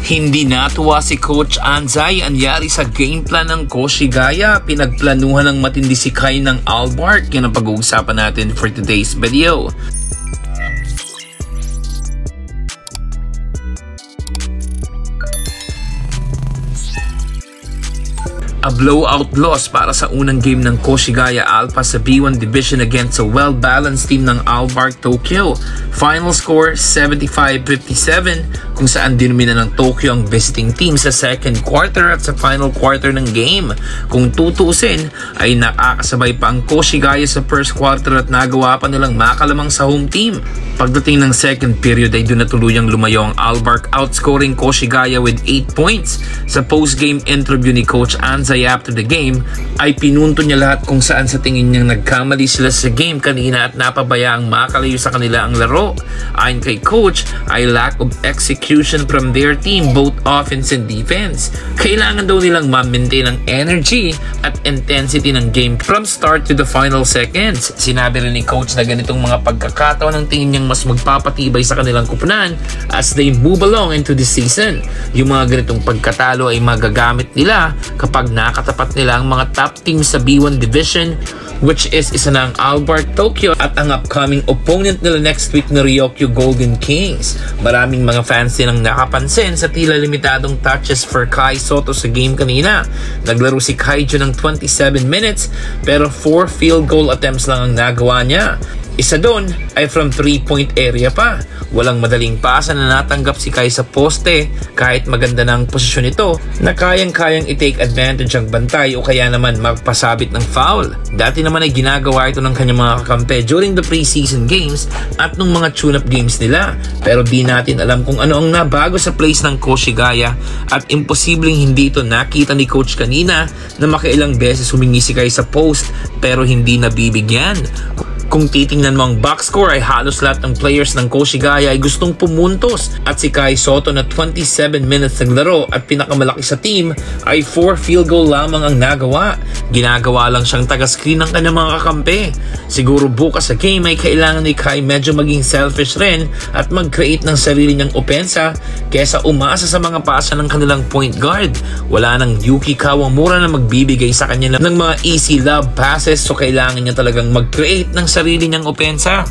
Hindi natuwa si Coach Anzay anyari sa game plan ng Koshigaya. Pinagplanuhan ng matindi si Kai ng Albark. Yan ang pag-uusapan natin for today's video. A blowout loss para sa unang game ng Koshigaya Alpha sa B1 Division against a well-balanced team ng Albark Tokyo. Final score 75-57 kung saan dinumina ng Tokyo ang visiting team sa second quarter at sa final quarter ng game. Kung tutusin ay nakakasabay pa ang Koshigaya sa first quarter at nagawa pa nilang makalamang sa home team. Pagdating ng second period ay doon na tuluyang lumayo ang Albark, outscoring Koshigaya with 8 points. Sa post-game interview ni Coach Anzay after the game ay pinunto niya lahat kung saan sa tingin niyang nagkamali sila sa game kanina at napabayaang makalayo sa kanila ang laro. Ayon kay Coach ay lack of execution from their team, both offense and defense. Kailangan daw nilang ma-maintain ang energy at intensity ng game from start to the final seconds. Sinabi rin ni Coach na ganitong mga pagkakataon ang tingin niyang mas magpapatibay sa kanilang kupunan as they move along into the season. Yung mga ganitong pagkatalo ay magagamit nila kapag nakatapat nila ang mga top teams sa B1 Division, which is isa na ang Albark Tokyo at ang upcoming opponent nila next week na Ryokyu Golden Kings. Maraming mga fans din ang nakapansin sa tila limitadong touches for Kai Soto sa game kanina. Naglaro si Kaiju ng 27 minutes pero 4 field goal attempts lang ang nagawa niya. Isa doon ay from 3-point area pa. Walang madaling pasa na natanggap si Kai sa poste kahit maganda ng posisyon ito na kayang-kayang i-take advantage ang bantay o kaya naman magpasabit ng foul. Dati naman ay ginagawa ito ng kanyang mga kakampi during the preseason games at nung mga tune-up games nila. Pero di natin alam kung ano ang nabago sa plays ng Koshigaya at imposibleng hindi ito nakita ni Coach kanina na makailang beses humingi si Kai sa post pero hindi nabibigyan. Kung titingnan mo ang box score ay halos lahat ng players ng Koshigaya ay gustong pumuntos at si Kai Soto na 27 minutes naglaro at pinakamalaki sa team ay 4 field goal lamang ang nagawa. Ginagawa lang siyang taga-screen ng kanyang mga kakampi. Siguro bukas sa game ay kailangan ni Kai medyo maging selfish rin at mag-create ng sarili niyang opensa kesa umasa sa mga pasa ng kanilang point guard. Wala nang Yuki Kawamura na magbibigay sa kanya ng mga easy lob passes, so kailangan niya talagang mag-create ng sarili niyang opensa.